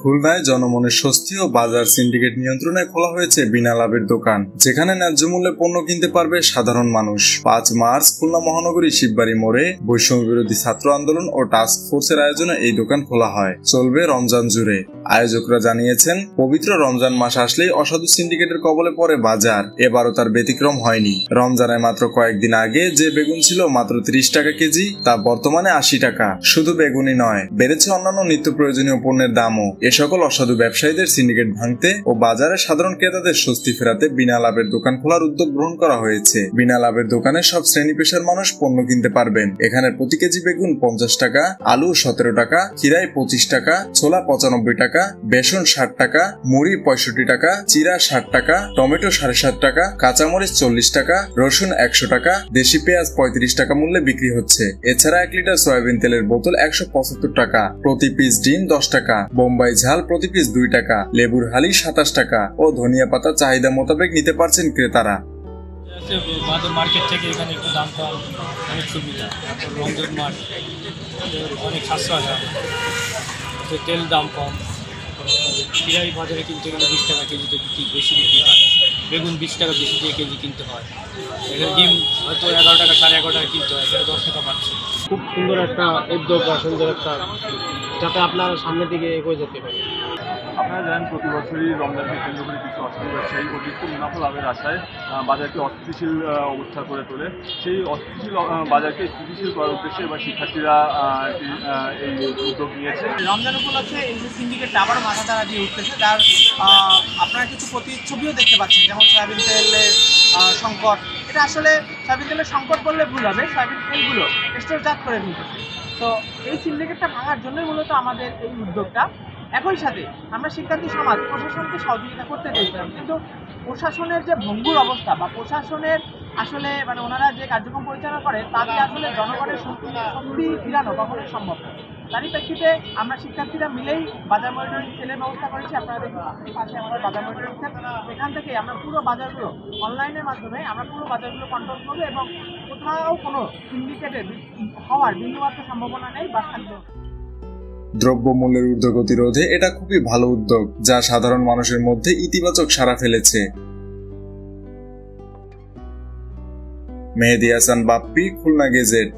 খুলনায় জনমনের স্বস্তি ও বাজার সিন্ডিকেট নিয়ন্ত্রণে খোলা হয়েছে বিনা লাভের দোকান, যেখানে ন্যায্য মূল্যে পণ্য কিনতে পারবে সাধারণ মানুষ। ৫ মার্চ খুলনা মহানগরী শিববাড়ি মোড়ে বৈষম্য বিরোধী ছাত্র আন্দোলন ও টাস্ক ফোর্সের আয়োজনে এই দোকান খোলা হয়। চলবে রমজান জুড়ে। আয়োজকরা জানিয়েছেন, পবিত্র রমজান মাস আসলেই অসাধু সিন্ডিকেটের কবলে পড়ে বাজার। এবারও তার ব্যতিক্রম হয়নি। রমজানের মাত্র কয়েকদিন আগে যে বেগুন ছিল মাত্র ৩০ টাকা কেজি, তা বর্তমানে ৮০ টাকা। শুধু বেগুনই নয়, বেড়েছে অন্যান্য নিত্য প্রয়োজনীয় পণ্যের দামও। এ সকল অসাধু ব্যবসায়ীদের সিন্ডিকেট ভাঙতে ও বাজারে সাধারণ ক্রেতাদের স্বস্তি ফেরাতে বিনা লাভের দোকান খোলার উদ্যোগ গ্রহণ করা হয়েছে। বিনা লাভের দোকানে সব শ্রেণী পেশার মানুষ পণ্য কিনতে পারবেন। এখানে প্রতি কেজি বেগুন ৫০ টাকা, আলু ১৭ টাকা, খিরাই ২৫ টাকা, ছোলা ৯৫ টাকা, বেসন ৬০ টাকা, মুড়ি ৬৫ টাকা, চিরা ৬০ টাকা, টমেটো ৭.৫ টাকা, কাঁচামরিচ ৪০ টাকা, রসুন ১০০ টাকা, দেশি পেঁয়াজ ৩৫ টাকা মূল্যে বিক্রি হচ্ছে। এছাড়া ১ লিটার সয়াবিন তেলের বোতল ১৭৫ টাকা, প্রতি পিস ডিম ১০ টাকা, বোম্বাই ঝাল প্রতি পিস ২ টাকা, লেবুর হালি ২৭ টাকা ও ধনিয়া পাতা চাহিদা মোতাবেক নিতে পারছেন ক্রেতারা। বাজার মার্কেট থেকে এখানে একটু দাম কম, অনেক সুবিধা। রমজান মাস অনেক সাশ্রয় হয়, তেল দাম কম। খিরাই বাজারে কিনতে গেলে ২০ টাকা কেজিতে বেশি বিক্রি হয়, বেগুন ২০ টাকা বেশি দিয়ে কেজি কিনতে হয়। এখানে ডিম হয়তো ১১ টাকা ১১.৫ টাকা কিনতে হয়, এখানে ১০ টাকা পাচ্ছে। খুব সুন্দর একটা উদ্যোগ বা সুন্দর একটা, যাতে আপনার সামনের দিকে এগিয়ে যেতে পারে। আপনারা জানেন, প্রতি বছরই রমজানকে কেন্দ্র করে কিছু অসাধু ব্যবসায়ী অতিরিক্ত মুনাফা লাভের আশায় বাজারকে অস্থিতিশীল অবস্থা করে তোলে। সেই অস্থিতিশীল বাজারকে স্থিতিশীল করার উদ্দেশ্যে এবার শিক্ষার্থীরা এই উদ্যোগ নিয়েছে। রমজান উপলক্ষে এই যে সিন্ডিকেটটা আবার মাথা তারা দিয়ে উঠতেছে, যার আপনারা কিছু প্রতিচ্ছবিও দেখতে পাচ্ছেন, যেমন সয়াবিন তেলের সংকট। এটা আসলে সয়াবিন তেলের সংকট বললে ভুল হবে, সয়াবিন তেলগুলো স্টোরজাত করে ফেলতেছে। তো এই সিন্ডিকেটটা ভাঙার জন্যই মূলত আমাদের এই উদ্যোগটা। একই সাথে আমরা শিক্ষার্থী সমাজ প্রশাসনকে সহযোগিতা করতে চেয়েছিলাম, কিন্তু প্রশাসনের যে ভঙ্গুর অবস্থা বা প্রশাসনের আসলে ওনারা যে কার্যক্রম পরিচালনা করে তাতে আসলে জনগণের শক্তি ফিরানো কখনোই সম্ভব না। তারই প্রেক্ষিতে আমরা শিক্ষার্থীরা মিলেই বাজার মনিটরিং সেলের ব্যবস্থা করেছি। আপনারা দেখুন পাশে আমাদের বাজার মনিটরিং সেল, এখান থেকে আমরা পুরো বাজারগুলো অনলাইনের মাধ্যমে আমরা পুরো বাজারগুলো কন্ট্রোল করবো এবং কোথাও কোনো সিন্ডিকেটের হওয়ার বিন্দুমাত্র সম্ভাবনা নেই বা থাকবে। দ্রব্যমূল্যের ঊর্ধ্বগতি রোধে এটা খুবই ভালো উদ্যোগ, যা সাধারণ মানুষের মধ্যে ইতিবাচক সাড়া ফেলেছে। মেহেদী হাসান বাপ্পি, খুলনা গেজেট।